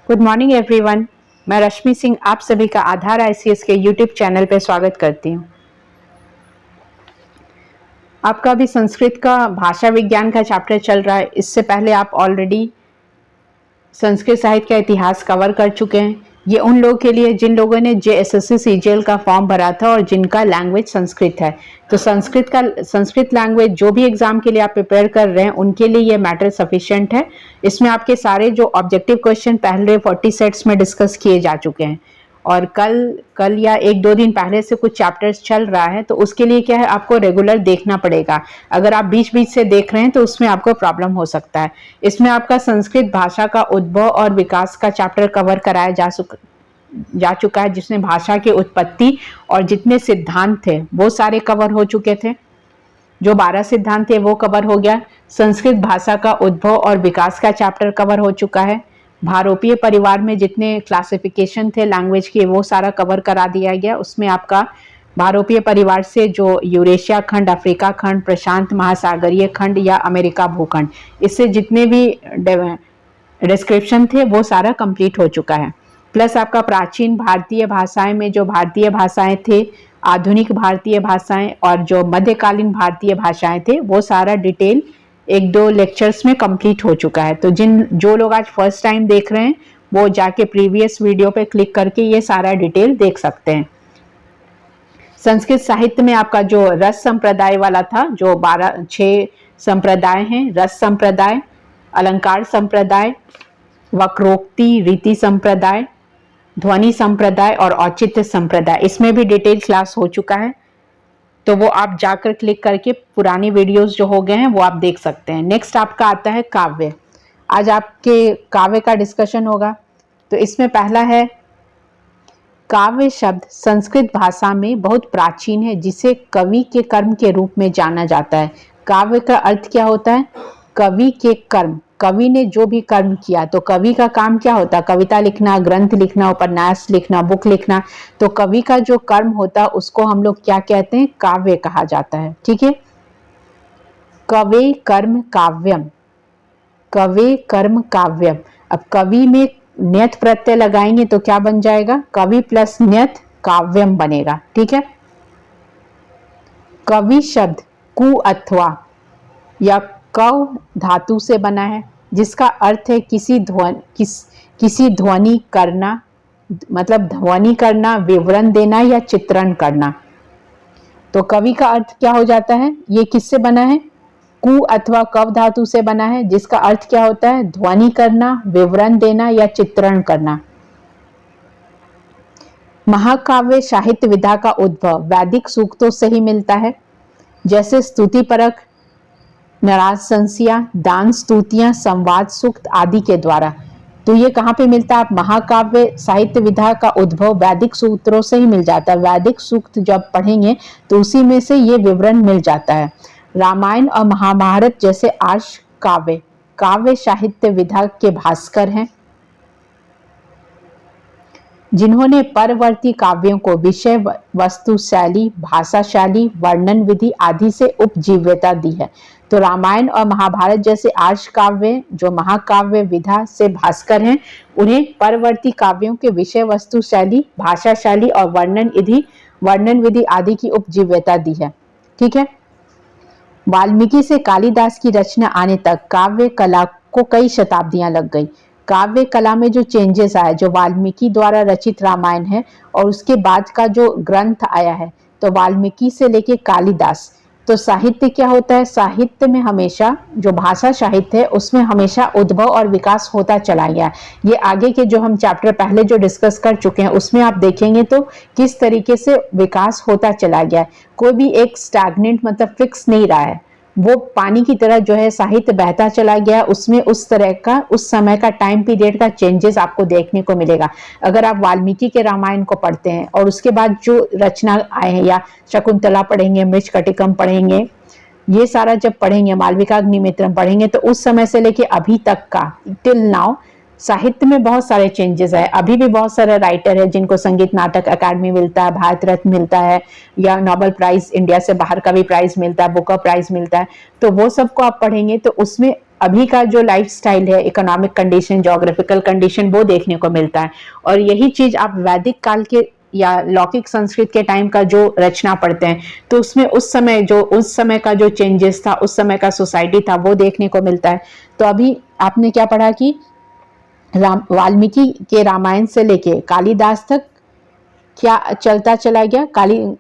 Good morning everyone. मैं रश्मि सिंह आप सभी का आधार आईसीएस के यूट्यूब चैनल पर स्वागत करती हूँ। आपका अभी संस्कृत का भाषा विज्ञान का चैप्टर चल रहा है। इससे पहले आप ऑलरेडी संस्कृत साहित्य का इतिहास कवर कर चुके हैं। ये उन लोगों के लिए जिन लोगों ने जेएसएससी सीजीएल का फॉर्म भरा था और जिनका लैंग्वेज संस्कृत है। तो संस्कृत लैंग्वेज जो भी एग्जाम के लिए आप प्रिपेयर कर रहे हैं उनके लिए ये मैटर सफिशिएंट है। इसमें आपके सारे जो ऑब्जेक्टिव क्वेश्चन पहले 40 सेट्स में डिस्कस किए जा चुके हैं और कल या एक दो दिन पहले से कुछ चैप्टर्स चल रहा है, तो उसके लिए क्या है, आपको रेगुलर देखना पड़ेगा। अगर आप बीच बीच से देख रहे हैं तो उसमें आपको प्रॉब्लम हो सकता है। इसमें आपका संस्कृत भाषा का उद्भव और विकास का चैप्टर कवर कराया जा चुका है, जिसमें भाषा की उत्पत्ति और जितने सिद्धांत थे वो सारे कवर हो चुके थे। जो 12 सिद्धांत थे वो कवर हो गया। संस्कृत भाषा का उद्भव और विकास का चैप्टर कवर हो चुका है। भारोपीय परिवार में जितने क्लासिफिकेशन थे लैंग्वेज के वो सारा कवर करा दिया गया। उसमें आपका भारोपीय परिवार से जो यूरेशिया खंड, अफ्रीका खंड, प्रशांत महासागरीय खंड या अमेरिका भूखंड, इससे जितने भी डिस्क्रिप्शन थे वो सारा कंप्लीट हो चुका है। प्लस आपका प्राचीन भारतीय भाषाएं में जो भारतीय भाषाएं थे, आधुनिक भारतीय भाषाएं और जो मध्यकालीन भारतीय भाषाएं थे वो सारा डिटेल एक दो लेक्चर्स में कंप्लीट हो चुका है। तो जो लोग आज फर्स्ट टाइम देख रहे हैं वो जाके प्रीवियस वीडियो पे क्लिक करके ये सारा डिटेल देख सकते हैं। संस्कृत साहित्य में आपका जो रस संप्रदाय वाला था, जो 6 संप्रदाय हैं, रस संप्रदाय, अलंकार संप्रदाय, वक्रोक्ति रीति संप्रदाय, ध्वनि संप्रदाय और औचित्य संप्रदाय, इसमें भी डिटेल क्लास हो चुका है। तो वो आप जाकर क्लिक करके पुरानी वीडियोस जो हो गए हैं वो आप देख सकते हैं। नेक्स्ट आपका आता है काव्य। आज आपके काव्य का डिस्कशन होगा। तो इसमें पहला है, काव्य शब्द संस्कृत भाषा में बहुत प्राचीन है, जिसे कवि के कर्म के रूप में जाना जाता है। काव्य का अर्थ क्या होता है? कवि के कर्म, कवि ने जो भी कर्म किया। तो कवि का काम क्या होता है? कविता लिखना, ग्रंथ लिखना, उपन्यास लिखना, बुक लिखना। तो कवि का जो कर्म होता है उसको हम लोग क्या कहते हैं? काव्य कहा जाता है। ठीक है, कवे कर्म काव्यम, कवे कर्म काव्यम। अब कवि में न्यत प्रत्यय लगाएंगे तो क्या बन जाएगा? कवि प्लस न्यत काव्यम बनेगा। ठीक है, कवि शब्द कु अथवा या कव धातु से बना है, जिसका अर्थ है किसी ध्वनि करना, मतलब ध्वनि करना, विवरण देना या चित्रण करना। तो कवि का अर्थ क्या हो जाता है? ये किससे बना है? कु अथवा कव धातु से बना है, जिसका अर्थ क्या होता है? ध्वनि करना, विवरण देना या चित्रण करना। महाकाव्य साहित्य विधा का उद्भव वैदिक सूक्तों से ही मिलता है, जैसे स्तुति परक, नराजंसियां, दान स्तुतियां, संवाद सूक्त आदि के द्वारा। तो ये कहाँ पे मिलता है? महाकाव्य साहित्य विधा का उद्भव वैदिक सूत्रों से ही मिल जाता है। वैदिक सूक्त जब पढ़ेंगे तो उसी में से ये विवरण मिल जाता है। रामायण और महाभारत जैसे आर्ष काव्य काव्य साहित्य विधा के भास्कर हैं, जिन्होंने परवर्ती काव्यों को विषय वस्तु शैली, भाषा शैली, वर्णन विधि आदि से उपजीव्यता दी है। तो रामायण और महाभारत जैसे आर्ष काव्य जो महाकाव्य विधा से भास्कर हैं, उन्हें परवर्ती काव्यों के विषय वस्तु शैली, भाषा शैली और वर्णन विधि आदि की उपजीव्यता दी है। ठीक है, वाल्मीकि से कालिदास की रचना आने तक काव्य कला को कई शताब्दियां लग गई। काव्य कला में जो चेंजेस आए, जो वाल्मीकि द्वारा रचित रामायण है और उसके बाद का जो ग्रंथ आया है, तो वाल्मीकि से लेके कालिदास। तो साहित्य क्या होता है? साहित्य में हमेशा जो भाषा साहित्य है उसमें हमेशा उद्भव और विकास होता चला गया। ये आगे के जो हम चैप्टर पहले जो डिस्कस कर चुके हैं उसमें आप देखेंगे तो किस तरीके से विकास होता चला गया। कोई भी एक स्टैग्नेंट मतलब फिक्स नहीं रहा है, वो पानी की तरह जो है साहित्य बहता चला गया। उसमें उस तरह का उस समय का टाइम पीरियड का चेंजेस आपको देखने को मिलेगा। अगर आप वाल्मीकि के रामायण को पढ़ते हैं और उसके बाद जो रचना आए हैं, या शकुंतला पढ़ेंगे, मृच्छकटिकम पढ़ेंगे, ये सारा जब पढ़ेंगे, मालविकाग्निमित्रम पढ़ेंगे, तो उस समय से लेके अभी तक का टिल नाउ साहित्य में बहुत सारे चेंजेस है। अभी भी बहुत सारे राइटर है जिनको संगीत नाटक अकादमी मिलता है, भारत रत्न मिलता है, या नोबेल प्राइज इंडिया से बाहर का भी प्राइज मिलता है, बुकर प्राइज मिलता है। तो वो सबको आप पढ़ेंगे तो उसमें अभी का जो लाइफ स्टाइल है, इकोनॉमिक कंडीशन, जोग्राफिकल कंडीशन, वो देखने को मिलता है। और यही चीज आप वैदिक काल के या लौकिक संस्कृत के टाइम का जो रचना पढ़ते हैं तो उसमें उस समय का जो चेंजेस था, उस समय का सोसाइटी था, वो देखने को मिलता है। तो अभी आपने क्या पढ़ा कि वाल्मीकि के रामायण से लेके कालिदास तक क्या चलता चला गया,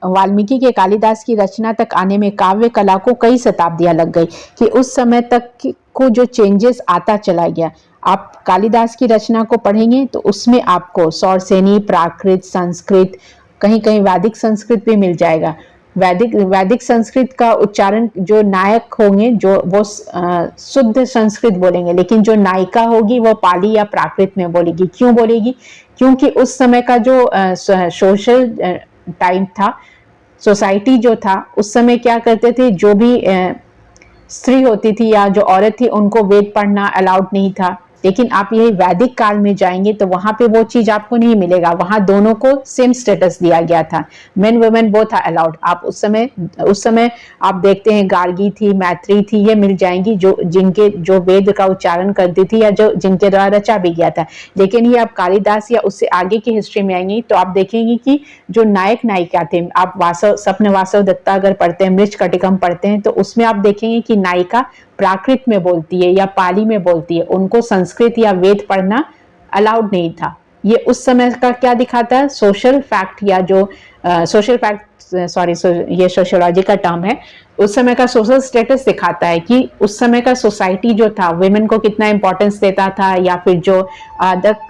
वाल्मीकि के कालिदास की रचना तक आने में काव्य कला को कई शताब्दियां लग गई, कि उस समय तक को जो चेंजेस आता चला गया। आप कालिदास की रचना को पढ़ेंगे तो उसमें आपको सौरसेनी, प्राकृत, संस्कृत, कहीं कहीं वैदिक संस्कृत भी मिल जाएगा। वैदिक संस्कृत का उच्चारण जो नायक होंगे जो वो शुद्ध संस्कृत बोलेंगे, लेकिन जो नायिका होगी वो पाली या प्राकृत में बोलेगी। क्यों बोलेगी? क्योंकि उस समय का जो सोशल टाइम था, सोसाइटी जो था, उस समय क्या करते थे, जो भी स्त्री होती थी या जो औरत थी उनको वेद पढ़ना अलाउड नहीं था। लेकिन आप यही वैदिक काल में जाएंगे तो वहां पे वो चीज आपको नहीं मिलेगा। वहां दोनों को सेम स्टेटस दिया गया था, men women both are allowed. आप उस समय आप देखते हैं गार्गी थी, मैत्री थी, ये मिल जाएंगी जो वेद का उच्चारण करती थी या जो जिनके द्वारा रचा भी गया था। लेकिन ये आप कालिदास या उससे आगे की हिस्ट्री में आएंगे तो आप देखेंगे कि जो नायक नायिका थे, आप स्वप्न वासव दत्ता अगर पढ़ते हैं, मृच कटिकम पढ़ते हैं, तो उसमें आप देखेंगे कि नायिका प्राकृत में बोलती है या पाली में बोलती है। उनको संस्कृत या वेद पढ़ना अलाउड नहीं था। ये उस समय का क्या दिखाता है? सोशल फैक्ट, या जो सोशल फैक्ट, ये सोशियोलॉजी का टर्म है। उस समय का सोशल स्टेटस दिखाता है कि उस समय का सोसाइटी जो था वुमेन को कितना इंपॉर्टेंस देता था, या फिर जो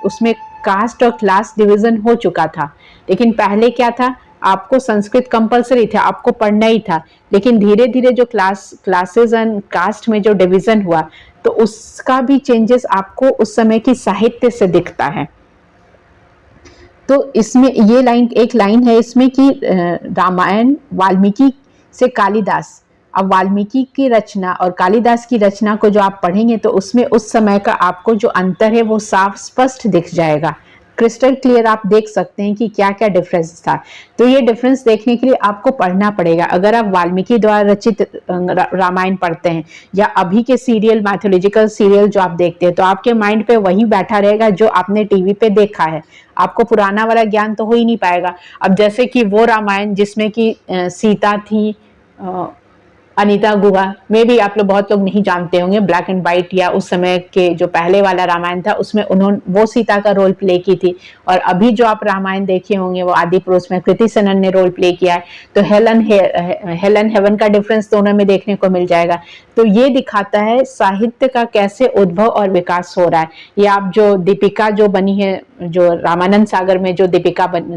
उसमें कास्ट और क्लास डिवीजन हो चुका था। लेकिन पहले क्या था, आपको संस्कृत कंपलसरी था, आपको पढ़ना ही था। लेकिन धीरे धीरे जो क्लासेस एंड कास्ट में जो डिवीजन हुआ तो उसका भी चेंजेस आपको उस समय की साहित्य से दिखता है। तो इसमें एक लाइन है इसमें कि रामायण वाल्मीकि से कालिदास। अब वाल्मीकि की रचना और कालिदास की रचना को जो आप पढ़ेंगे तो उसमें उस समय का आपको जो अंतर है वो साफ स्पष्ट दिख जाएगा, क्रिस्टल क्लियर आप देख सकते हैं कि क्या क्या डिफरेंस था। तो ये डिफरेंस देखने के लिए आपको पढ़ना पड़ेगा। अगर आप वाल्मीकि द्वारा रचित रामायण पढ़ते हैं या अभी के सीरियल, मैथोलॉजिकल सीरियल जो आप देखते हैं, तो आपके माइंड पे वही बैठा रहेगा जो आपने टीवी पे देखा है। आपको पुराना वाला ज्ञान तो हो ही नहीं पाएगा। अब जैसे कि वो रामायण जिसमें कि सीता थी, अनीता गुहा में भी आप लोग बहुत लोग नहीं जानते होंगे, ब्लैक एंड व्हाइट या उस समय के जो पहले वाला रामायण था उसमें उन्होंने वो सीता का रोल प्ले की थी। और अभी जो आप रामायण देखे होंगे वो आदि पुरुष में कृति सनन ने रोल प्ले किया है। तो हेलन हेवन का डिफरेंस दोनों में देखने को मिल जाएगा। तो ये दिखाता है साहित्य का कैसे उद्भव और विकास हो रहा है। ये आप जो दीपिका जो बनी है, जो रामानंद सागर में जो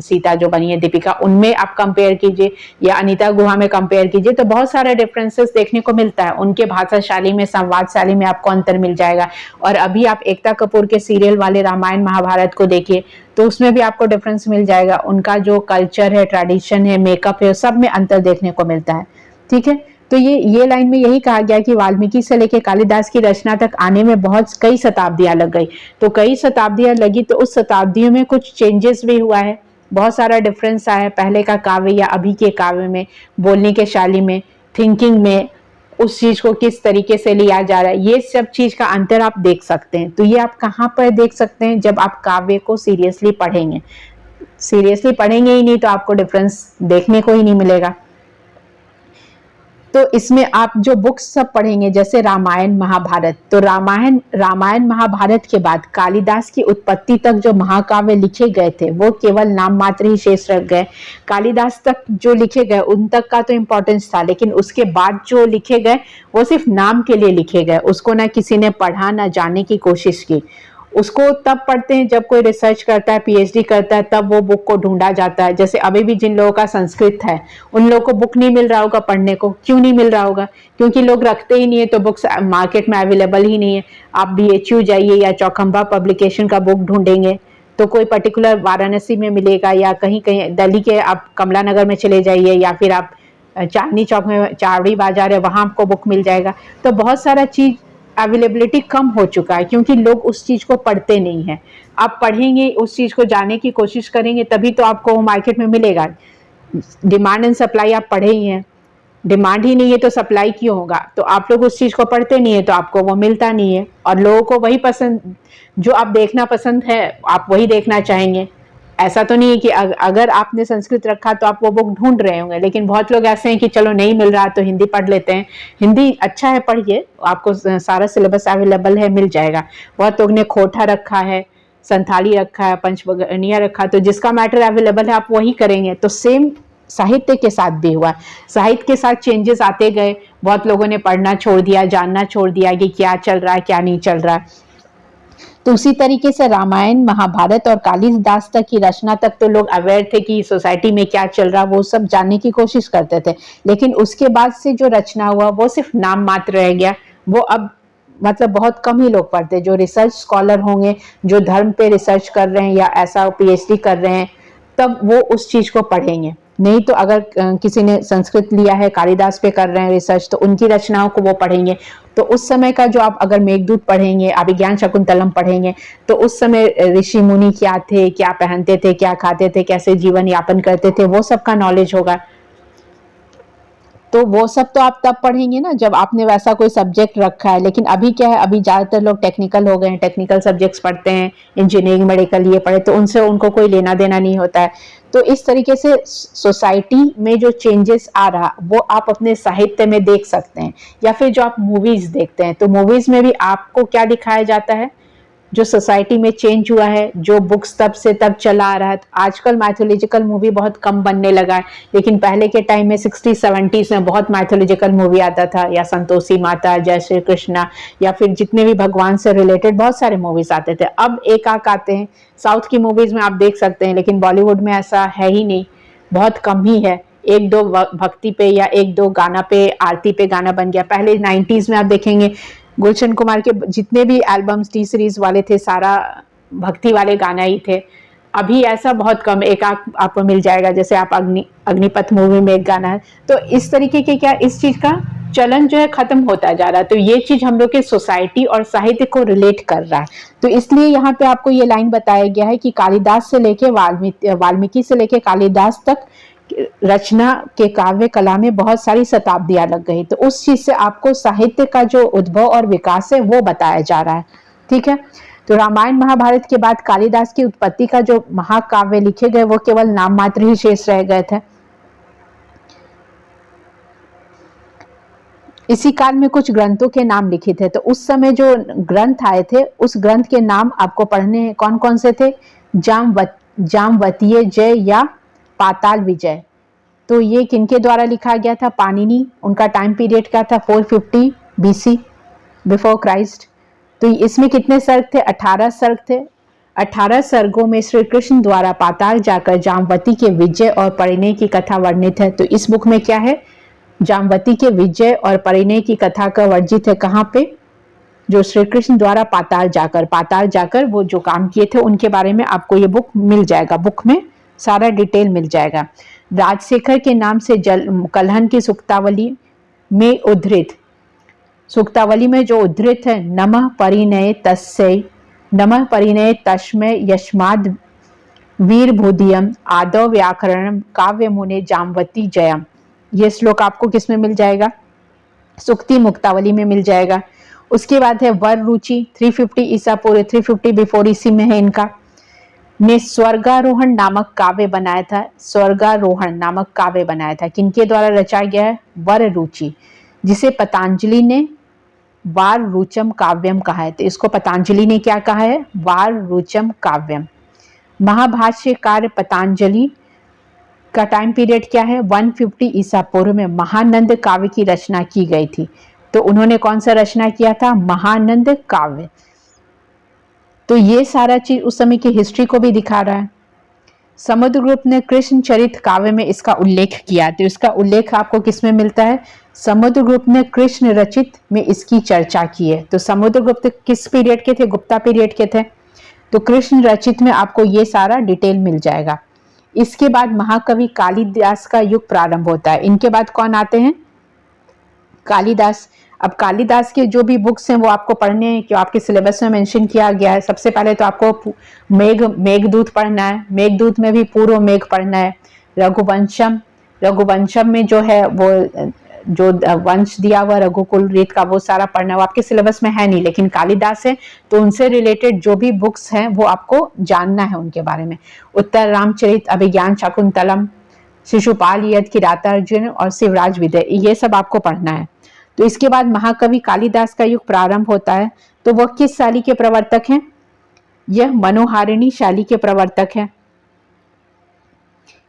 सीता जो बनी है दीपिका, उनमें आप कंपेयर कीजिए या अनीता गुहा में कंपेयर कीजिए तो बहुत सारे डिफरेंसेस देखने को मिलता है। उनके भाषा शैली में, संवाद शैली में आपको अंतर मिल जाएगा। और अभी आप एकता कपूर के सीरियल वाले रामायण महाभारत को देखिए तो उसमें भी आपको डिफरेंस मिल जाएगा। उनका जो कल्चर है, ट्रेडिशन है, मेकअप है, सब में अंतर देखने को मिलता है। ठीक है, तो ये लाइन में यही कहा गया कि वाल्मीकि से लेकर कालिदास की रचना तक आने में कई शताब्दियां लग गई। तो कई शताब्दियां लगी तो उस शताब्दियों में कुछ चेंजेस भी हुआ है, बहुत सारा डिफरेंस आया है पहले का काव्य या अभी के काव्य में, बोलने के शैली में, थिंकिंग में, उस चीज को किस तरीके से लिया जा रहा है, ये सब चीज का अंतर आप देख सकते हैं। तो ये आप कहाँ पर देख सकते हैं? जब आप काव्य को सीरियसली पढ़ेंगे। सीरियसली पढ़ेंगे ही नहीं तो आपको डिफरेंस देखने को ही नहीं मिलेगा। तो इसमें आप जो बुक्स सब पढ़ेंगे जैसे रामायण महाभारत, तो रामायण महाभारत के बाद कालिदास की उत्पत्ति तक जो महाकाव्य लिखे गए थे वो केवल नाम मात्र ही शेष रख गए। कालिदास तक जो लिखे गए उन तक का तो इम्पोर्टेंस था, लेकिन उसके बाद जो लिखे गए वो सिर्फ नाम के लिए लिखे गए। उसको ना किसी ने पढ़ा, ना जानने की कोशिश की। उसको तब पढ़ते हैं जब कोई रिसर्च करता है, पीएचडी करता है, तब वो बुक को ढूंढा जाता है। जैसे अभी भी जिन लोगों का संस्कृत है उन लोगों को बुक नहीं मिल रहा होगा पढ़ने को। क्यों नहीं मिल रहा होगा? क्योंकि लोग रखते ही नहीं है, तो बुक्स मार्केट में अवेलेबल ही नहीं है। आप बीएचयू जाइए या चौखंबा पब्लिकेशन का बुक ढूंढेंगे तो कोई पर्टिकुलर वाराणसी में मिलेगा, या कहीं कहीं दिल्ली के आप कमला नगर में चले जाइए, या फिर आप चांदनी चौक में चावड़ी बाजार है वहां आपको बुक मिल जाएगा। तो बहुत सारा चीज अवेलेबिलिटी कम हो चुका है, क्योंकि लोग उस चीज़ को पढ़ते नहीं हैं। आप पढ़ेंगे, उस चीज़ को जानने की कोशिश करेंगे, तभी तो आपको मार्केट में मिलेगा। डिमांड एंड सप्लाई आप पढ़े ही हैं, डिमांड ही नहीं है तो सप्लाई क्यों होगा? तो आप लोग उस चीज़ को पढ़ते नहीं है तो आपको वो मिलता नहीं है, और लोगों को वही पसंद, जो आप देखना पसंद है आप वही देखना चाहेंगे। ऐसा तो नहीं है कि अगर आपने संस्कृत रखा तो आप वो बुक ढूंढ रहे होंगे, लेकिन बहुत लोग ऐसे हैं कि चलो नहीं मिल रहा तो हिंदी पढ़ लेते हैं। हिंदी अच्छा है, पढ़िए, आपको सारा सिलेबस अवेलेबल है, मिल जाएगा। बहुत लोग ने खोटा रखा है, संथाली रखा है, पंचवगनिया रखा, तो जिसका मैटर अवेलेबल है आप वही करेंगे। तो सेम साहित्य के साथ भी हुआ, साहित्य के साथ चेंजेस आते गए, बहुत लोगों ने पढ़ना छोड़ दिया, जानना छोड़ दिया कि क्या चल रहा है क्या नहीं चल रहा है। तो उसी तरीके से रामायण, महाभारत और कालिदास तक की रचना तक तो लोग अवेयर थे कि सोसाइटी में क्या चल रहा, वो सब जानने की कोशिश करते थे। लेकिन उसके बाद से जो रचना हुआ वो सिर्फ नाम मात्र रह गया। वो अब मतलब बहुत कम ही लोग पढ़ते, जो रिसर्च स्कॉलर होंगे, जो धर्म पे रिसर्च कर रहे हैं या ऐसा पीएचडी कर रहे हैं, तब वो उस चीज को पढ़ेंगे। नहीं तो अगर किसी ने संस्कृत लिया है, कालिदास पे कर रहे हैं रिसर्च, तो उनकी रचनाओं को वो पढ़ेंगे। तो उस समय का जो आप अगर मेघदूत पढ़ेंगे, अभिज्ञान शकुंतलम पढ़ेंगे, तो उस समय ऋषि मुनि क्या थे, क्या पहनते थे, क्या खाते थे, कैसे जीवन यापन करते थे, वो सब का नॉलेज होगा। तो वो सब तो आप तब पढ़ेंगे ना जब आपने वैसा कोई सब्जेक्ट रखा है। लेकिन अभी क्या है, अभी ज़्यादातर लोग टेक्निकल हो गए हैं, टेक्निकल सब्जेक्ट्स पढ़ते हैं, इंजीनियरिंग, मेडिकल ये पढ़े, तो उनसे उनको कोई लेना देना नहीं होता है। तो इस तरीके से सोसाइटी में जो चेंजेस आ रहा वो आप अपने साहित्य में देख सकते हैं, या फिर जो आप मूवीज देखते हैं, तो मूवीज में भी आपको क्या दिखाया जाता है, जो सोसाइटी में चेंज हुआ है, जो बुक्स तब से तब चला आ रहा है। आजकल मैथोलॉजिकल मूवी बहुत कम बनने लगा है, लेकिन पहले के टाइम में 60-70s में बहुत मैथोलॉजिकल मूवी आता था, या संतोषी माता, जय श्री कृष्णा, या फिर जितने भी भगवान से रिलेटेड बहुत सारे मूवीज आते थे। अब एक आक आते हैं। साउथ की मूवीज में आप देख सकते हैं, लेकिन बॉलीवुड में ऐसा है ही नहीं, बहुत कम ही है। एक दो भक्ति पे या एक दो गाना पे, आरती पे गाना बन गया। पहले 90s में आप देखेंगे गुलशन कुमार के जितने भी एल्बम्स टी सीरीज वाले थे, सारा भक्ति वाले गाना ही थे। अभी ऐसा बहुत कम, एक आपको मिल जाएगा, जैसे आप अग्निपथ मूवी में एक गाना है। तो इस तरीके के क्या इस चीज का चलन जो है खत्म होता जा रहा है। तो ये चीज हम लोग के सोसाइटी और साहित्य को रिलेट कर रहा है। तो इसलिए यहाँ पे आपको ये लाइन बताया गया है कि कालिदास से लेके वाल्मीकि से लेके कालिदास तक रचना के काव्य कला में बहुत सारी शताब्दियां लग गई। तो उस चीज से आपको साहित्य का जो उद्भव और विकास है वो बताया जा रहा है। ठीक है, तो रामायण महाभारत के बाद कालिदास की उत्पत्ति का जो महाकाव्य लिखे गए वो केवल नाम मात्र ही शेष रह गए थे। इसी काल में कुछ ग्रंथों के नाम लिखित थे। तो उस समय जो ग्रंथ आए थे उस ग्रंथ के नाम आपको पढ़ने हैं। कौन कौन से थे? जामवतीय जय या पाताल विजय। तो ये किनके द्वारा लिखा गया था? पाणिनि। उनका टाइम पीरियड क्या था? 450 BC बिफोर क्राइस्ट। तो इसमें कितने सर्ग थे? 18 सर्ग थे। 18 सर्गों में श्री कृष्ण द्वारा पाताल जाकर जामवती के विजय और परिणय की कथा वर्णित है। तो इस बुक में क्या है? जामवती के विजय और परिणय की कथा का वर्जित है। कहाँ पे? जो श्री कृष्ण द्वारा पाताल जाकर वो जो काम किए थे उनके बारे में आपको ये बुक मिल जाएगा। बुक में सारा डिटेल मिल जाएगा। राजशेखर के नाम से कलहन की सुक्तावली में उद्धृत, सुक्तावली में जो उद्धृत है, नमः परिणय तस्मै यस्माद् वीरभूदियम आदौ व्याकरणम काव्य मुने जामवती जयम। ये श्लोक आपको किस में मिल जाएगा? सुक्ति मुक्तावली में मिल जाएगा। उसके बाद है वर रुचि, 350 ईसा पूर्व, 350 बिफोर इसी में है इनका। ने स्वर्गारोहण नामक काव्य बनाया था। स्वर्गारोहण नामक काव्य बनाया था। किनके द्वारा रचा गया है? वर रुचि, जिसे पतंजलि ने वार रुचम काव्यम कहा है। तो इसको पतंजलि ने क्या कहा है? वार रुचम काव्यम। महाभाष्यकार पतंजलि का टाइम पीरियड क्या है? 150 ईसा पूर्व में महानंद काव्य की रचना की गई थी। तो उन्होंने कौन सा रचना किया था? महानंद काव्य। तो ये सारा चीज उस समय की हिस्ट्री को भी दिखा रहा है। समुद्रगुप्त ने कृष्ण चरित काव्य में इसका उल्लेख किया। तो इसका उल्लेख आपको किसमें मिलता है? समुद्रगुप्त ने कृष्ण रचित में इसकी चर्चा की है। तो समुद्रगुप्त किस पीरियड के थे? गुप्ता पीरियड के थे। तो कृष्ण रचित में आपको ये सारा डिटेल मिल जाएगा। इसके बाद महाकवि कालिदास का युग प्रारंभ होता है। इनके बाद कौन आते हैं? कालिदास। अब कालिदास के जो भी बुक्स हैं वो आपको पढ़ने हैं, जो आपके सिलेबस में मेंशन किया गया है। सबसे पहले तो आपको मेघदूत पढ़ना है, मेघदूत में भी पूर्व मेघ पढ़ना है। रघुवंशम, रघुवंशम में जो है वो जो वंश दिया हुआ रघुकुल रीत का वो सारा पढ़ना है, वो आपके सिलेबस में है नहीं, लेकिन कालिदास है तो उनसे रिलेटेड जो भी बुक्स हैं वो आपको जानना है उनके बारे में। उत्तर रामचरित, अभिज्ञान शाकुंतलम, शिशुपाल यद किरातार्जुन और शिवराज विजय, ये सब आपको पढ़ना है। तो इसके बाद महाकवि कालिदास का युग प्रारंभ होता है। तो वह किस शैली के प्रवर्तक हैं? यह मनोहारिणी शैली के प्रवर्तक हैं।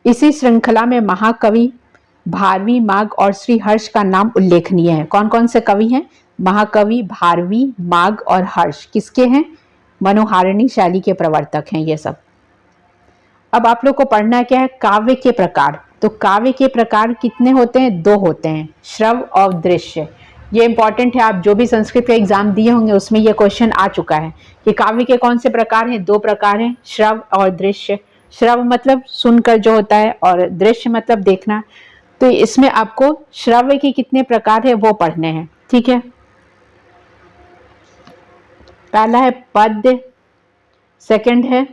इसी श्रृंखला में महाकवि भारवी, माघ और श्री हर्ष का नाम उल्लेखनीय है। कौन कौन से कवि हैं? महाकवि भारवी, माघ और हर्ष किसके हैं? मनोहारिणी शैली के प्रवर्तक हैं ये सब। अब आप लोग को पढ़ना क्या है? काव्य के प्रकार। तो काव्य के प्रकार कितने होते हैं? 2 होते हैं, श्रव और दृश्य। ये इंपॉर्टेंट है, आप जो भी संस्कृत का एग्जाम दिए होंगे उसमें ये क्वेश्चन आ चुका है कि काव्य के कौन से प्रकार हैं? 2 प्रकार हैं, श्रव और दृश्य। श्रव मतलब सुनकर जो होता है और दृश्य मतलब देखना। तो इसमें आपको श्रव्य के कितने प्रकार है वो पढ़ने हैं, ठीक है। पहला है पद्य, सेकंड है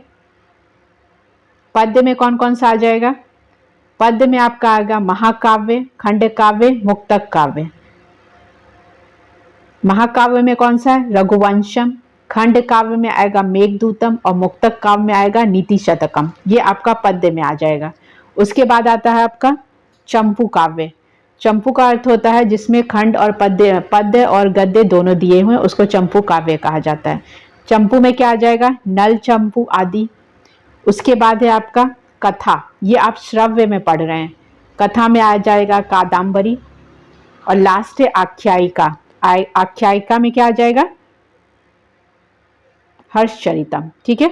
पद्य में कौन कौन सा आ जाएगा? पद्य में आपका आएगा महाकाव्य, खंड काव्य, मुक्तक काव्य। महाकाव्य में कौन सा है? रघुवंशम। खंड काव्य में आएगा मेघदूतम और मुक्तक काव्य में आएगा नीति शतकम। ये आपका पद्य में आ जाएगा। उसके बाद आता है आपका चंपू काव्य। चंपू का अर्थ होता है जिसमें खंड और पद्य और गद्य दोनों दिए हुए, उसको चंपू काव्य कहा जाता है। चंपू में क्या आ जाएगा? नल, चंपू आदि। उसके बाद है आपका कथा, ये आप श्रव्य में पढ़ रहे हैं। कथा में आ जाएगा कादम्बरी। और लास्ट है आख्यायिका। आख्यायिका में क्या आ जाएगा? हर्षचरितम, ठीक है।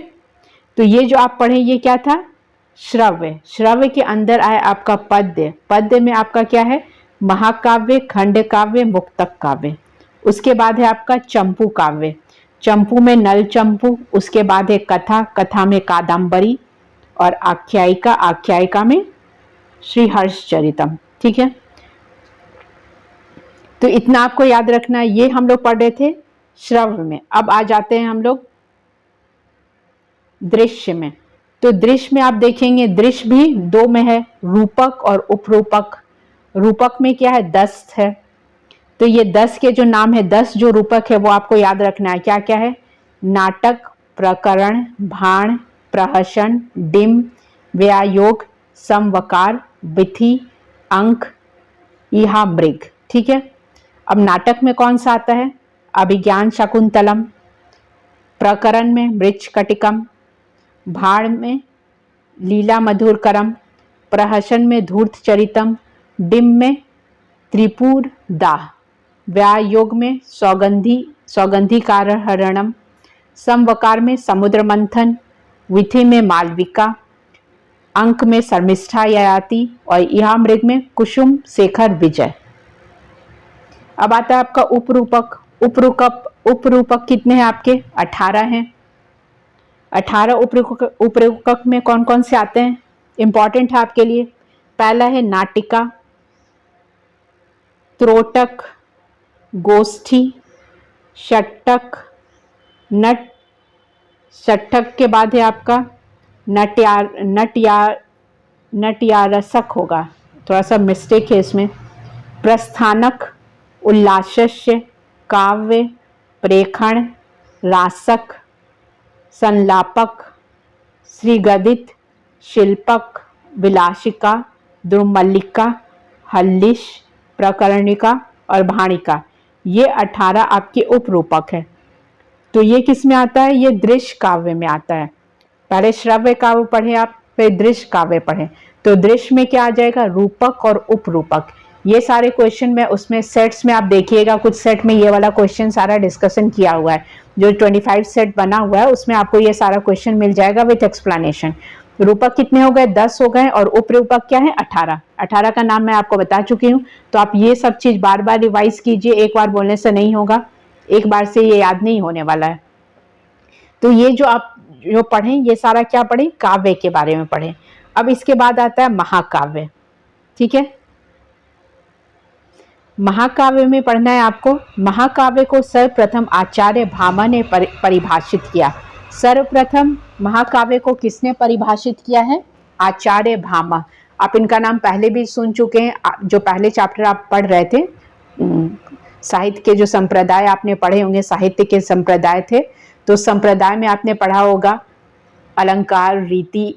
तो ये जो आप पढ़े ये क्या था? श्रव्य। श्रव्य के अंदर आए आपका पद्य। पद्य में आपका क्या है? महाकाव्य, खंड काव्य, मुक्तक काव्य। उसके बाद है आपका चंपू काव्य। चंपू में नल चंपू। उसके बाद है कथा, कथा में कादम्बरी। और आख्यायिका, आख्यायिका में श्री हर्षचरितम, ठीक है। तो इतना आपको याद रखना है। ये हम लोग पढ़ रहे थे श्रव्य में। अब आ जाते हैं हम लोग दृश्य में। तो दृश्य में आप देखेंगे, दृश्य भी 2 में है, रूपक और उपरूपक। रूपक में क्या है? 10 है। तो ये 10 के जो नाम है, 10 जो रूपक है वो आपको याद रखना है। क्या क्या है? नाटक, प्रकरण, भाण, प्रहसन, डिम, व्यायोग, समवकार, विधि, अंक, इहा मृग, ठीक है। अब नाटक में कौन सा आता है? अभिज्ञान शाकुंतलम। प्रकरण में मृच्छकटिकम। भाण में लीला मधुरकरम। प्रहसन में धूर्त चरितम। डिम में त्रिपुर दाह। व्यायोग में सौगंधिकारहरणम। समवकार में समुद्र मंथन। विधि में मालविका। अंक में शर्मिष्ठा ययाति। और इहा मृग में कुसुम शेखर विजय। अब आता है आपका उपरूपक। उपरूपक कितने हैं आपके? 18 हैं। 18 उपरूपक में कौन कौन से आते हैं? इंपॉर्टेंट है आपके लिए। पहला है नाटिका, त्रोटक, गोष्ठी, षट्टक, नट। षट्टक के बाद है आपका नटयारसक होगा, थोड़ा सा मिस्टेक है इसमें। प्रस्थानक, उल्लासस्य, काव्य, प्रेखण, रासक, संलापक, श्रीगदित, शिल्पक, विलासिका, दुर्मल्लिका, हल्लिश, प्रकरणिका और भाणिका। ये 18 आपके उपरूपक है। तो ये किस में आता है? ये दृश्य काव्य में आता है। पहले श्रव्य काव्य पढ़े आप, फिर दृश्य काव्य पढ़े। तो दृश्य में क्या आ जाएगा? रूपक और उपरूपक। ये सारे क्वेश्चन में उसमें सेट्स में आप देखिएगा, कुछ सेट में ये वाला क्वेश्चन सारा डिस्कशन किया हुआ है। जो 25 सेट बना हुआ है उसमें आपको ये सारा क्वेश्चन मिल जाएगा विथ एक्सप्लेनेशन। रूपक कितने हो गए? 10 हो गए। और उपरूपक क्या है? 18। 18 का नाम मैं आपको बता चुकी हूँ। तो आप ये सब चीज बार बार रिवाइज कीजिए, एक बार बोलने से नहीं होगा, एक बार से ये याद नहीं होने वाला है। तो ये जो आप जो पढ़ें ये सारा क्या पढ़ें? काव्य के बारे में पढ़ें। अब इसके बाद आता है महाकाव्य, ठीक है। महाकाव्य में पढ़ना है आपको। महाकाव्य को सर्वप्रथम आचार्य भामा ने परिभाषित किया। सर्वप्रथम महाकाव्य को किसने परिभाषित किया है? आचार्य भामा। आप इनका नाम पहले भी सुन चुके हैं, जो पहले चैप्टर आप पढ़ रहे थे, साहित्य के जो संप्रदाय आपने पढ़े होंगे, साहित्य के संप्रदाय थे, तो संप्रदाय में आपने पढ़ा होगा अलंकार, रीति,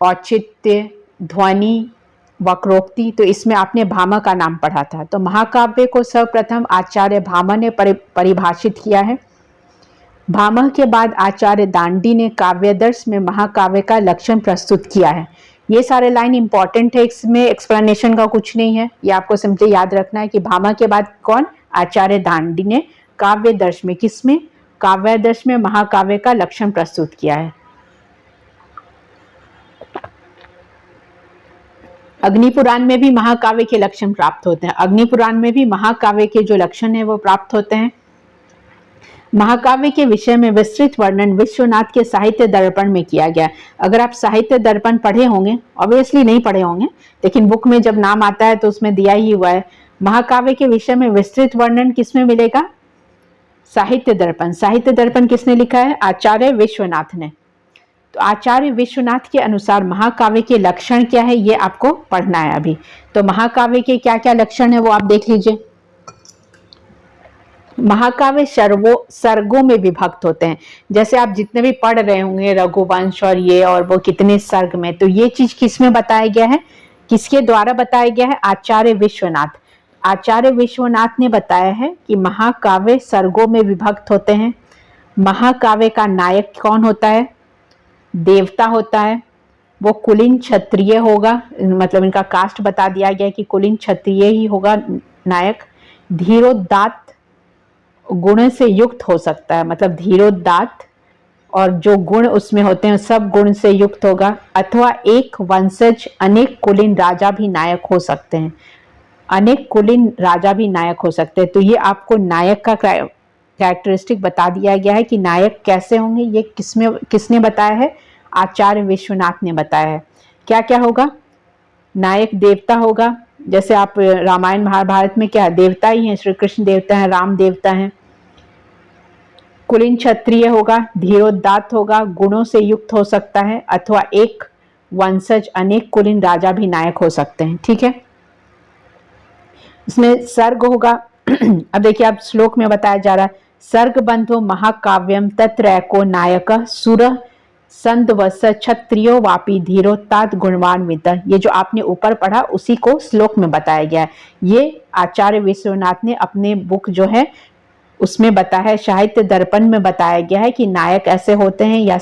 औचित्य, ध्वनि, वक्रोक्ति, तो इसमें आपने भामा का नाम पढ़ा था। तो महाकाव्य को सर्वप्रथम आचार्य भामा ने परिभाषित किया है। भामा के बाद आचार्य दांडी ने काव्यदर्श में महाकाव्य का लक्षण प्रस्तुत किया है। ये सारे लाइन इंपॉर्टेंट है, इसमें एक्सप्लेनेशन का कुछ नहीं है, ये आपको सिंपली याद रखना है कि भामा के बाद कौन? आचार्य दांडी ने काव्यदर्श में, किसमें? काव्यदर्श में महाकाव्य का लक्षण प्रस्तुत किया है। अग्निपुराण में भी महाकाव्य के लक्षण प्राप्त होते हैं। अग्निपुराण में भी महाकाव्य के जो लक्षण है वो प्राप्त होते हैं। महाकाव्य के विषय में विस्तृत वर्णन विश्वनाथ के साहित्य दर्पण में किया गया। अगर आप साहित्य दर्पण पढ़े होंगे, ऑब्वियसली नहीं पढ़े होंगे, लेकिन बुक में जब नाम आता है तो उसमें दिया ही हुआ है। महाकाव्य के विषय में विस्तृत वर्णन किसमें मिलेगा? साहित्य दर्पण। साहित्य दर्पण किसने लिखा है? आचार्य विश्वनाथ ने। तो आचार्य विश्वनाथ के अनुसार महाकाव्य के लक्षण क्या है, ये आपको पढ़ना है अभी। तो महाकाव्य के क्या क्या लक्षण है वो आप देख लीजिए। महाकाव्य सर्गों में विभक्त होते हैं। जैसे आप जितने भी पढ़ रहे होंगे रघुवंश और ये और वो, कितने सर्ग में, तो ये चीज किस में बताया गया है? किसके द्वारा बताया गया है? आचार्य विश्वनाथ। आचार्य विश्वनाथ ने बताया है कि महाकाव्य सर्गों में विभक्त होते हैं। महाकाव्य का नायक कौन होता है? देवता होता है। वो कुलीन क्षत्रिय होगा, मतलब इनका कास्ट बता दिया गया कि कुलीन क्षत्रिय ही होगा नायक। धीरोदात्त गुण से युक्त हो सकता है, मतलब धीरोदात्त और जो गुण उसमें होते हैं सब गुण से युक्त होगा। अथवा एक वंशज अनेक कुलीन राजा भी नायक हो सकते हैं। अनेक कुलीन राजा भी नायक हो सकते हैं। तो ये आपको नायक का कैरेक्टरिस्टिक बता दिया गया है कि नायक कैसे होंगे। ये किसने बताया है? आचार्य विश्वनाथ ने बताया है। क्या क्या होगा? नायक देवता होगा, जैसे आप रामायण महाभारत में क्या देवता ही हैं, श्री कृष्ण देवता हैं, राम देवता हैं। कुलीन क्षत्रिय होगा, धीरोदात्त होगा, गुणों से युक्त हो सकता है, अथवा एक वंशज अनेक कुलीन राजा भी नायक हो सकते हैं। ठीक है, इसमें सर्ग होगा। अब देखिए, आप श्लोक में बताया जा रहा है, सर्ग बंधो महाकाव्यम तत्रैको नायक सुर संदवस क्षत्रियो वापी धीरोत्तात् गुणवान्वित। ये जो आपने ऊपर पढ़ा उसी को श्लोक में बताया गया है। ये आचार्य विश्वनाथ ने अपने बुक जो है उसमें बताया है, साहित्य दर्पण में बताया गया है कि नायक ऐसे होते हैं, या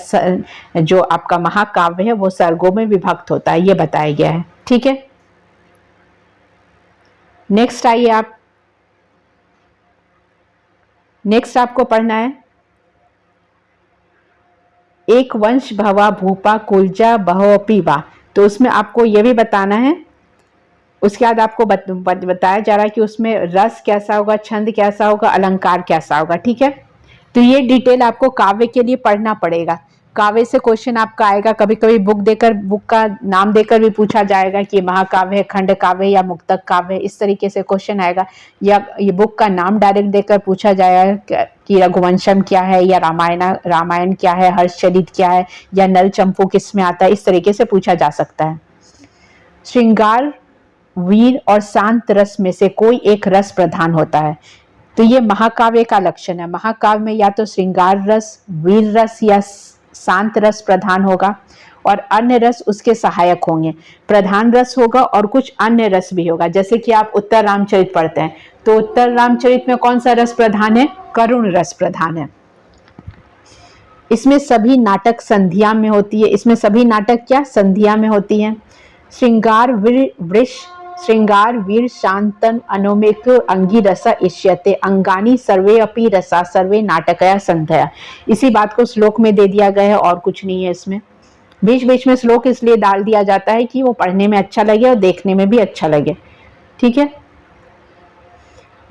जो आपका महाकाव्य है वो सर्गों में विभक्त होता है, ये बताया गया है। ठीक है, नेक्स्ट आइए आप। नेक्स्ट आपको पढ़ना है, एक वंश भवा भूपा कुलजा बहोपी वा। तो उसमें आपको यह भी बताना है। उसके बाद आपको बताया जा रहा है कि उसमें रस कैसा होगा, छंद कैसा होगा, अलंकार कैसा होगा। ठीक है, तो ये डिटेल आपको काव्य के लिए पढ़ना पड़ेगा। काव्य से क्वेश्चन आपका आएगा, कभी कभी बुक का नाम देकर भी पूछा जाएगा कि महाकाव्य है, खंड काव्य या मुक्तक काव्य, इस तरीके से क्वेश्चन आएगा। या ये बुक का नाम डायरेक्ट देकर पूछा जाएगा कि रघुवंशम क्या है, या रामायण क्या है, हर्षचरित क्या है, या नल चंपू किस में आता है, इस तरीके से पूछा जा सकता है। श्रृंगार, वीर और शांत रस में से कोई एक रस प्रधान होता है। तो ये महाकाव्य का लक्षण है। महाकाव्य में या तो श्रृंगार रस, वीर रस या शांत रस प्रधान होगा, और अन्य रस उसके सहायक होंगे। प्रधान रस होगा और कुछ अन्य रस भी होगा। जैसे कि आप उत्तर रामचरित पढ़ते हैं, तो उत्तर रामचरित में कौन सा रस प्रधान है? करुण रस प्रधान है। इसमें सभी नाटक संध्या में होती है। इसमें सभी नाटक क्या संध्या में होती है। श्रृंगार वीर वृष, श्रृंगार वीर शांतन अनोमिक अंगी रसा इष्यते अंगानी सर्वे अपि रसा सर्वे नाटकया संध्या। इसी बात को श्लोक में दे दिया गया है, और कुछ नहीं है इसमें। बीच बीच में श्लोक इसलिए डाल दिया जाता है कि वो पढ़ने में अच्छा लगे और देखने में भी अच्छा लगे। ठीक है,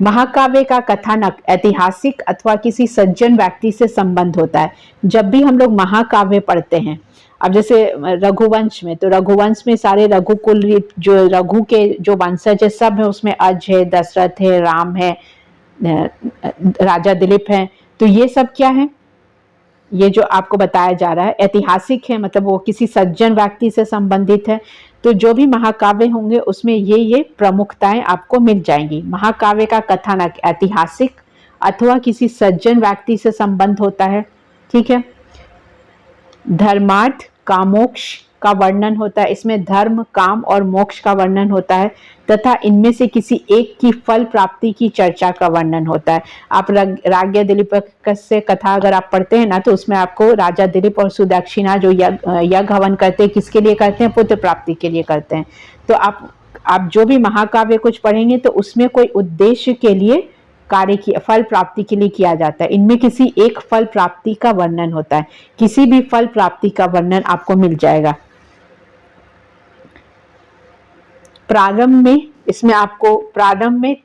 महाकाव्य का कथानक ऐतिहासिक अथवा किसी सज्जन व्यक्ति से संबंध होता है। जब भी हम लोग महाकाव्य पढ़ते हैं, अब जैसे रघुवंश में, तो रघुवंश में सारे रघुकुल जो रघु के जो वंशज है सब है, उसमें अज है, दशरथ है, राम है, राजा दिलीप है। तो ये सब क्या है, ये जो आपको बताया जा रहा है ऐतिहासिक है, मतलब वो किसी सज्जन व्यक्ति से संबंधित है। तो जो भी महाकाव्य होंगे उसमें ये प्रमुखताएं आपको मिल जाएंगी। महाकाव्य का कथानक ऐतिहासिक अथवा किसी सज्जन व्यक्ति से संबंध होता है, ठीक है। धर्मार्थ कामोक्ष का वर्णन होता है, इसमें धर्म, काम और मोक्ष का वर्णन होता है, तथा इनमें से किसी एक की फल प्राप्ति की चर्चा का वर्णन होता है। आप राज्ञ दिलीप से कथा अगर आप पढ़ते हैं ना, तो उसमें आपको राजा दिलीप और सुदक्षिणा जो यज्ञ हवन करते हैं, किसके लिए करते हैं, पुत्र प्राप्ति के लिए करते हैं। तो आप जो भी महाकाव्य कुछ पढ़ेंगे तो उसमें कोई उद्देश्य के लिए कार्य की फल प्राप्ति के लिए किया जाता है। इनमें किसी एक फल प्राप्ति का वर्णन होता है, किसी भी फल प्राप्ति का वर्णन आपको मिल जाएगा। प्रारंभ में, इसमें आपको प्रारंभ में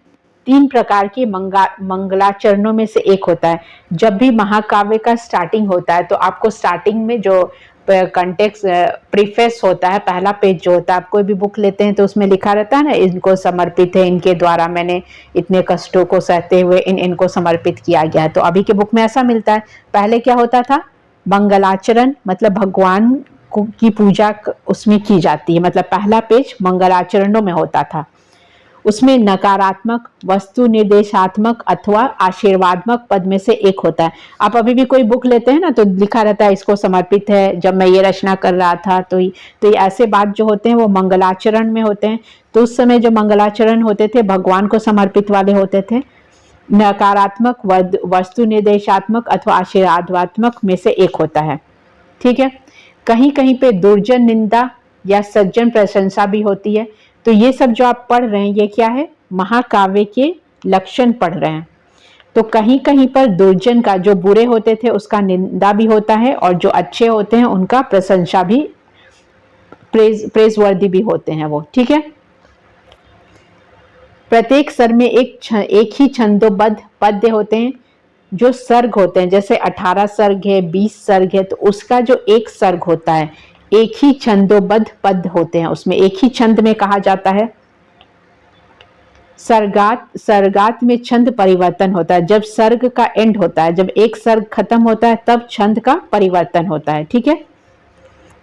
3 प्रकार के मंगलाचरणों में से एक होता है। जब भी महाकाव्य का स्टार्टिंग होता है तो आपको स्टार्टिंग में जो कंटेक्स्ट प्रीफेस होता है, पहला पेज जो होता है, आप कोई भी बुक लेते हैं तो उसमें लिखा रहता है ना, इनको समर्पित है, इनके द्वारा मैंने इतने कष्टों को सहते हुए इनको समर्पित किया गया है। तो अभी के बुक में ऐसा मिलता है। पहले क्या होता था, मंगलाचरण मतलब भगवान की पूजा उसमें की जाती है, मतलब पहला पेज मंगलाचरणों में होता था। उसमें नकारात्मक, वस्तु निर्देशात्मक अथवा आशीर्वादात्मक पद में से एक होता है। आप अभी भी कोई बुक लेते हैं ना तो लिखा रहता है इसको समर्पित है, जब मैं ये रचना कर रहा था। तो ये ऐसे बात जो होते हैं वो मंगलाचरण में होते हैं। तो उस समय जो मंगलाचरण होते थे भगवान को समर्पित वाले होते थे। नकारात्मक, वस्तु निर्देशात्मक अथवा आशीर्वादात्मक में से एक होता है, ठीक है। कहीं कहीं पे दुर्जन निंदा या सज्जन प्रशंसा भी होती है। तो ये सब जो आप पढ़ रहे हैं ये क्या है, महाकाव्य के लक्षण पढ़ रहे हैं। तो कहीं कहीं पर दुर्जन का, जो बुरे होते थे उसका निंदा भी होता है, और जो अच्छे होते हैं उनका प्रशंसा भी, प्रेजवर्दी भी होते हैं वो, ठीक है। प्रत्येक स्वर में एक ही छंदोबद्ध पद्य होते हैं। जो सर्ग होते हैं, जैसे 18 सर्ग है, 20 सर्ग है, तो उसका जो एक सर्ग होता है, एक ही छंदोबद्ध पद होते हैं, उसमें एक ही छंद में कहा जाता है। सर्गात में छंद परिवर्तन होता है। जब सर्ग का एंड होता है, जब एक सर्ग खत्म होता है तब छंद का परिवर्तन होता है, ठीक है।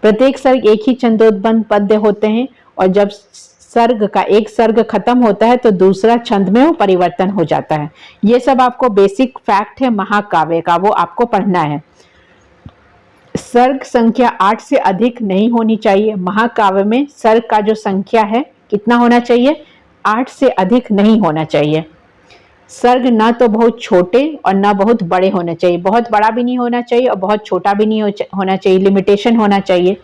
प्रत्येक सर्ग एक ही छंदोबद्ध पद्य होते हैं, और जब सर्ग का एक सर्ग खत्म होता है तो दूसरा छंद में वो परिवर्तन हो जाता है। ये सब आपको बेसिक फैक्ट है महाकाव्य का, वो आपको पढ़ना है। सर्ग संख्या 8 से अधिक नहीं होनी चाहिए। महाकाव्य में सर्ग का जो संख्या है कितना होना चाहिए, 8 से अधिक नहीं होना चाहिए। सर्ग ना तो बहुत छोटे और ना बहुत बड़े होने चाहिए, बहुत बड़ा भी नहीं होना चाहिए और बहुत छोटा भी नहीं होना चाहिए, लिमिटेशन होना चाहिए।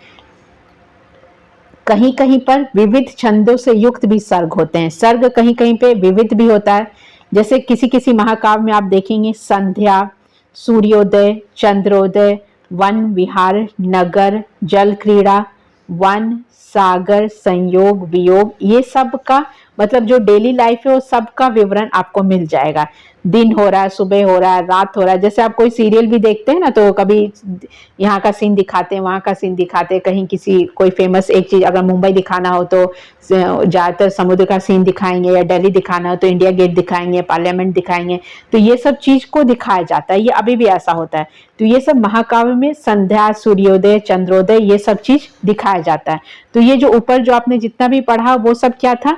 कहीं कहीं पर विविध छंदों से युक्त भी सर्ग होते हैं। सर्ग कहीं कहीं पे विविध भी होता है, जैसे किसी किसी महाकाव्य में आप देखेंगे संध्या, सूर्योदय, चंद्रोदय, वन विहार, नगर, जल क्रीड़ा, वन, सागर, संयोग, वियोग, ये सब का मतलब जो डेली लाइफ है वो सब का विवरण आपको मिल जाएगा। दिन हो रहा है, सुबह हो रहा है, रात हो रहा है। जैसे आप कोई सीरियल भी देखते हैं ना, तो कभी यहाँ का सीन दिखाते हैं, वहाँ का सीन दिखाते हैं, कहीं किसी कोई फेमस एक चीज अगर मुंबई दिखाना हो तो ज्यादातर समुद्र का सीन दिखाएंगे, या दिल्ली दिखाना हो तो इंडिया गेट दिखाएंगे, पार्लियामेंट दिखाएंगे। तो ये सब चीज को दिखाया जाता है, ये अभी भी ऐसा होता है। तो ये सब महाकाव्य में संध्या, सूर्योदय, चंद्रोदय, ये सब चीज दिखाया जाता है। तो ये जो ऊपर जो आपने जितना भी पढ़ा वो सब क्या था,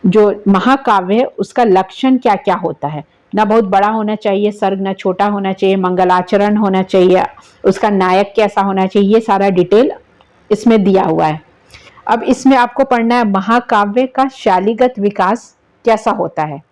जो महाकाव्य है उसका लक्षण क्या क्या होता है। ना बहुत बड़ा होना चाहिए सर्ग, ना छोटा होना चाहिए, मंगलाचरण होना चाहिए, उसका नायक कैसा होना चाहिए, ये सारा डिटेल इसमें दिया हुआ है। अब इसमें आपको पढ़ना है महाकाव्य का शैलीगत विकास कैसा होता है।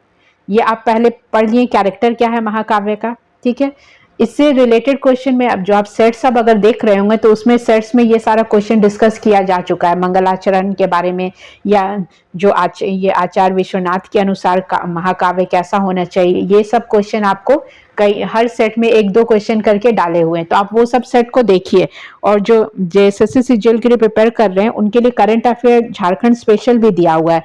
ये आप पहले पढ़ लिए, कैरेक्टर क्या है महाकाव्य का, ठीक है। इससे रिलेटेड क्वेश्चन में अब जो आप सेट्स अब अगर देख रहे होंगे तो उसमें सेट्स में ये सारा क्वेश्चन डिस्कस किया जा चुका है मंगलाचरण के बारे में, या जो ये आचार्य विश्वनाथ के अनुसार महाकाव्य कैसा होना चाहिए, ये सब क्वेश्चन आपको कई हर सेट में 1-2 क्वेश्चन करके डाले हुए हैं। तो आप वो सब सेट को देखिए। और जो JSSC CGL के लिए प्रिपेयर कर रहे हैं उनके लिए करंट अफेयर झारखंड स्पेशल भी दिया हुआ है,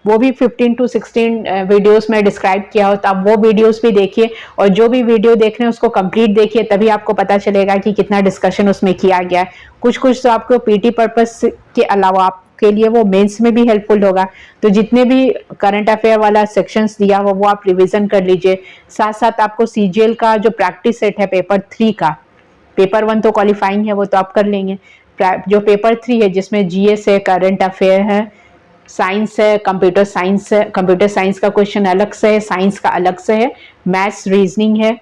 वो भी 15 to 16 वीडियोस में डिस्क्राइब किया हो, तो आप वो वीडियोस भी देखिए, और जो भी वीडियो देख रहे हैं उसको कंप्लीट देखिए, तभी आपको पता चलेगा कि कितना डिस्कशन उसमें किया गया है। कुछ कुछ तो आपको पीटी पर्पस के अलावा आपके लिए वो मेंस में भी हेल्पफुल होगा। तो जितने भी करंट अफेयर वाला सेक्शंस दिया हो वो आप रिविजन कर लीजिए। साथ साथ आपको सीजीएल का जो प्रैक्टिस सेट है पेपर 3 का, पेपर 1 तो क्वालिफाइंग है, वो तो आप कर लेंगे। जो पेपर 3 है जिसमें जीएस है, करंट अफेयर है, साइंस है, कंप्यूटर साइंस है, कंप्यूटर साइंस का क्वेश्चन अलग से है, साइंस का अलग से है, मैथ्स रीजनिंग है,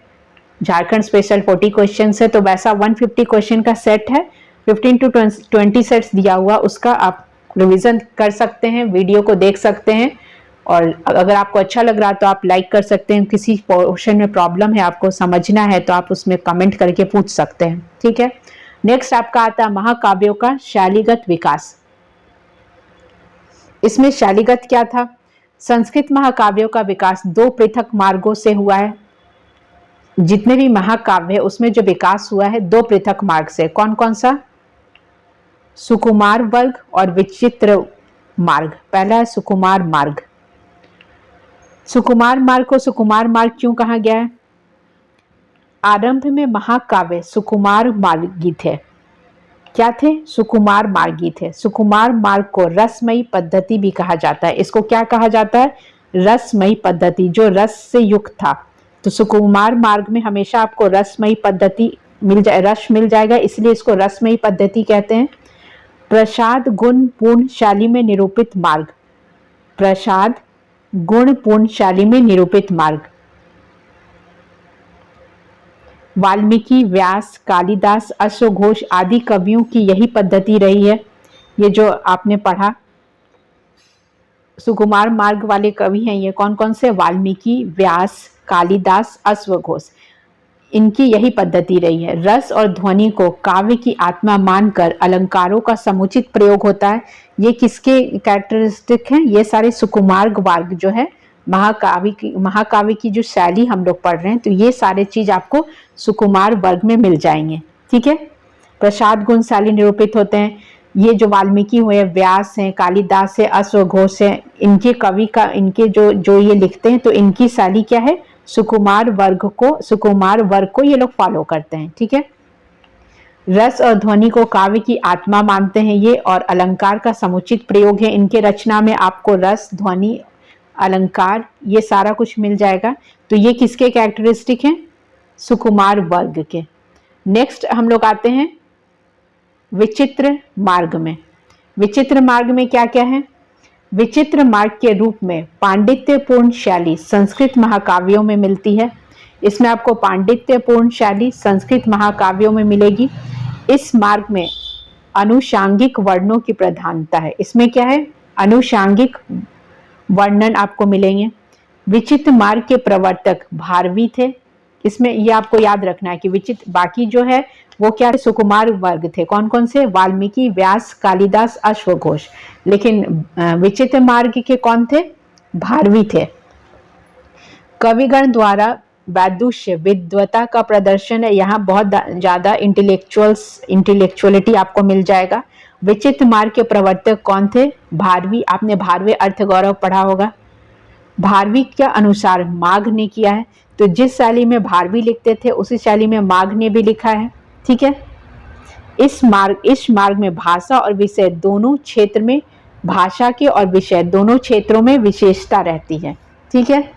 झारखंड स्पेशल 40 क्वेश्चन है, तो वैसा 150 क्वेश्चन का सेट है। 15 to 20 सेट्स दिया हुआ, उसका आप रिवीजन कर सकते हैं, वीडियो को देख सकते हैं, और अगर आपको अच्छा लग रहा तो आप लाइक कर सकते हैं। किसी पोर्शन में प्रॉब्लम है, आपको समझना है, तो आप उसमें कमेंट करके पूछ सकते हैं, ठीक है। नेक्स्ट आपका आता है महाकाव्यों का शैलीगत विकास। इसमें शैलीगत क्या था? संस्कृत महाकाव्यों का विकास 2 पृथक मार्गों से हुआ है। जितने भी महाकाव्य है उसमें जो विकास हुआ है 2 पृथक मार्ग से। कौन कौन सा? सुकुमार वर्ग और विचित्र मार्ग। पहला है सुकुमार मार्ग। सुकुमार मार्ग को सुकुमार मार्ग क्यों कहा गया है? आरंभ में महाकाव्य सुकुमार मार्गी थे। क्या थे? सुकुमार मार्गी थे। सुकुमार मार्ग को रसमयी पद्धति भी कहा जाता है। इसको क्या कहा जाता है? रसमयी पद्धति, जो रस से युक्त था। तो सुकुमार मार्ग में हमेशा आपको रसमयी पद्धति रस मिल जाएगा, इसलिए इसको रसमयी पद्धति कहते हैं। प्रसाद गुण पूर्ण शैली में निरूपित मार्ग। प्रसाद गुण पूर्ण शैली में निरूपित मार्ग। वाल्मीकि, व्यास, कालिदास, अश्वघोष आदि कवियों की यही पद्धति रही है। ये जो आपने पढ़ा सुकुमार मार्ग वाले कवि हैं, ये कौन कौन से? वाल्मीकि, व्यास, कालिदास, अश्वघोष। इनकी यही पद्धति रही है। रस और ध्वनि को काव्य की आत्मा मानकर अलंकारों का समुचित प्रयोग होता है। ये किसके कैरेक्टरिस्टिक हैं? ये सारे सुकुमार वर्ग जो है, महाकाव्य की जो शैली हम लोग पढ़ रहे हैं, तो ये सारे चीज आपको सुकुमार वर्ग में मिल जाएंगे, ठीक है। प्रसाद गुण शैली निरूपित होते हैं। ये जो वाल्मीकि हुए, व्यास हैं, कालिदास है, अश्वघोष है, इनके कवि का इनके जो ये लिखते हैं, तो इनकी शैली क्या है? सुकुमार वर्ग को ये लोग फॉलो करते हैं, ठीक है। रस और ध्वनि को काव्य की आत्मा मानते हैं ये, और अलंकार का समुचित प्रयोग है इनके रचना में। आपको रस, ध्वनि, अलंकार ये सारा कुछ मिल जाएगा। तो ये किसके कैरेक्टरिस्टिक हैं? सुकुमार वर्ग के। नेक्स्ट हम लोग आते हैं विचित्र मार्ग में। विचित्र मार्ग में क्या क्या है? विचित्र मार्ग के रूप में पांडित्यपूर्ण शैली संस्कृत महाकाव्यों में मिलती है। इसमें आपको पांडित्यपूर्ण शैली संस्कृत महाकाव्यों में मिलेगी। इस मार्ग में अनुषांगिक वर्णों की प्रधानता है। इसमें क्या है? अनुषांगिक वर्णन आपको मिलेंगे। विचित्र मार्ग के प्रवर्तक भारवी थे। इसमें ये आपको याद रखना है कि विचित्र बाकी जो है वो क्या है? सुकुमार वर्ग थे। कौन कौन से? वाल्मीकि, व्यास, कालिदास, अश्वघोष। लेकिन विचित्र मार्ग के कौन थे? भारवी थे। कविगण द्वारा वैदुष्य विद्वता का प्रदर्शन है। यहाँ बहुत ज्यादा इंटेलेक्चुअलिटी आपको मिल जाएगा। विचित्र मार्ग के प्रवर्तक कौन थे? भारवी। आपने भारवी अर्थ गौरव पढ़ा होगा। भारवी के अनुसार माघ ने किया है। तो जिस शैली में भारवी लिखते थे उसी शैली में माघ ने भी लिखा है, ठीक है। इस मार्ग में भाषा और विषय दोनों क्षेत्र में, भाषा के और विषय दोनों क्षेत्रों में विशेषता रहती है, ठीक है।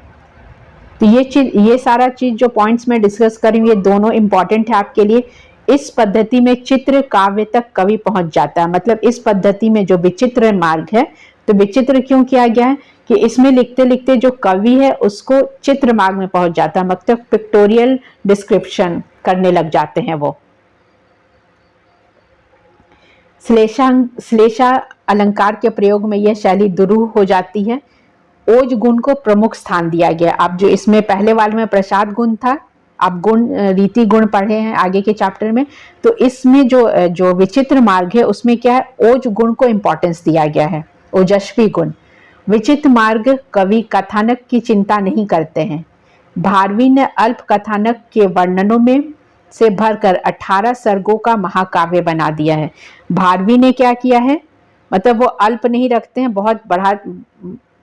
तो ये सारा चीज जो पॉइंट्स में डिस्कस करेंगे, ये दोनों इंपॉर्टेंट है आपके लिए। इस पद्धति में चित्र काव्य तक कवि पहुंच जाता है। मतलब इस पद्धति में जो विचित्र मार्ग है, तो विचित्र क्यों किया गया है कि इसमें लिखते लिखते जो कवि है उसको चित्र मार्ग में पहुंच जाता है। मतलब पिक्टोरियल डिस्क्रिप्शन करने लग जाते हैं वो। श्लेषा अलंकार के प्रयोग में यह शैली दुरूह हो जाती है। ओज गुण को प्रमुख स्थान दिया गया। आप जो इसमें पहले वाले में प्रसाद गुण था, आप गुण रीति गुण पढ़े हैं आगे के चैप्टर में, तो इसमें जो विचित्र मार्ग है उसमें क्या है? ओज गुण को इंपॉर्टेंस दिया गया है, ओजस्वी गुण। विचित्र मार्ग कवि कथानक की चिंता नहीं करते हैं। भारवी ने अल्प कथानक के वर्णनों में से भरकर 18 सर्गों का महाकाव्य बना दिया है। भारवी ने क्या किया है? मतलब वो अल्प नहीं रखते हैं, बहुत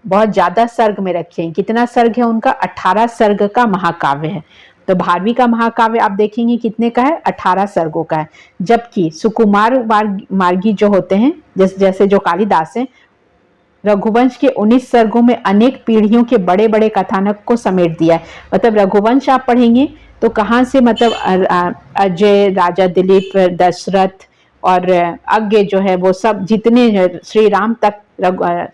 बहुत ज्यादा सर्ग में रखे हैं। कितना सर्ग है उनका? 18 सर्ग का महाकाव्य है। तो भारवी का महाकाव्य आप देखेंगे कितने का है? 18 सर्गों का है। जबकि सुकुमार मार्गी जो होते हैं, जैसे जो कालिदास हैं, रघुवंश के 19 सर्गों में अनेक पीढ़ियों के बड़े बड़े कथानक को समेट दिया है। मतलब रघुवंश आप पढ़ेंगे तो कहाँ से, मतलब अजय, राजा दिलीप, दशरथ और अज्ञ जो है वो सब, जितने श्री राम तक,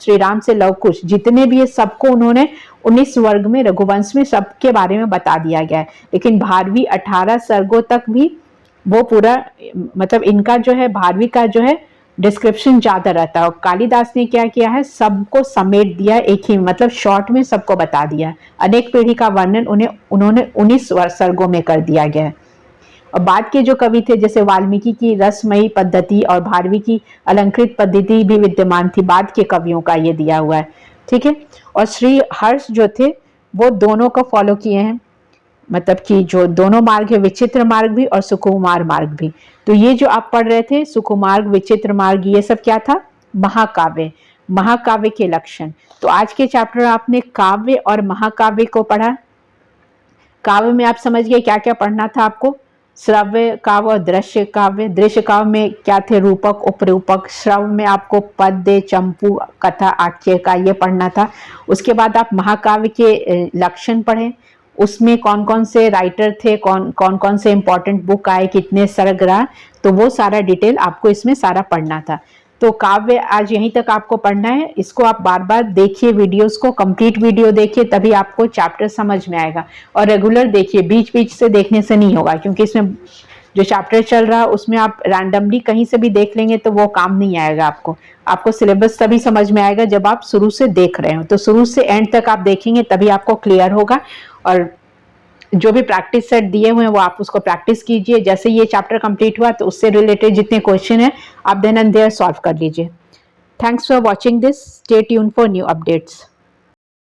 श्री राम से लव कुश, जितने भी ये सबको उन्होंने 19 वर्ग में रघुवंश में सबके बारे में बता दिया गया है। लेकिन भारवी 18 सर्गों तक भी वो पूरा, मतलब इनका जो है भारवी का जो है डिस्क्रिप्शन ज्यादा रहता है। और कालिदास ने क्या किया है, सबको समेट दिया एक ही, मतलब शॉर्ट में सबको बता दिया। अनेक पीढ़ी का वर्णन उन्होंने 19 सर्गों में कर दिया गया है। और बाद के जो कवि थे, जैसे वाल्मीकि की रसमयी पद्धति और भारवी की अलंकृत पद्धति भी विद्यमान थी। बाद के कवियों का ये दिया हुआ है, ठीक है। और श्री हर्ष जो थे वो दोनों को फॉलो किए हैं, मतलब कि जो दोनों मार्ग है, विचित्र मार्ग भी और सुकुमार मार्ग भी। तो ये जो आप पढ़ रहे थे सुकुमार्ग, विचित्र मार्ग, ये सब क्या था? महाकाव्य, महाकाव्य के लक्षण। तो आज के चैप्टर आपने काव्य और महाकाव्य को पढ़ा। काव्य में आप समझ गए क्या क्या पढ़ना था आपको? श्रव्य काव्य और दृश्य काव्य। दृश्य काव्य में क्या थे? रूपक, उपरूपक। श्रव्य में आपको पद्य, चंपू, कथा, आख्य का ये पढ़ना था। उसके बाद आप महाकाव्य के लक्षण पढ़े, उसमें कौन कौन से राइटर थे, कौन कौन से इंपॉर्टेंट बुक आए, कितने सर्ग रहा, तो वो सारा डिटेल आपको इसमें सारा पढ़ना था। तो काव्य आज यहीं तक आपको पढ़ना है। इसको आप बार बार देखिए, वीडियोस को कंप्लीट वीडियो देखिए, तभी आपको चैप्टर समझ में आएगा। और रेगुलर देखिए, बीच बीच से देखने से नहीं होगा, क्योंकि इसमें जो चैप्टर चल रहा है उसमें आप रैंडमली कहीं से भी देख लेंगे तो वो काम नहीं आएगा आपको सिलेबस तभी समझ में आएगा जब आप शुरू से देख रहे हो। तो शुरू से एंड तक आप देखेंगे तभी आपको क्लियर होगा। और जो भी प्रैक्टिस सेट दिए हुए हैं वो आप उसको प्रैक्टिस कीजिए। जैसे ये चैप्टर कंप्लीट हुआ तो उससे रिलेटेड जितने क्वेश्चन है आप देन एंड देयर सॉल्व कर लीजिए। Thanks for watching this. Stay tuned for new updates.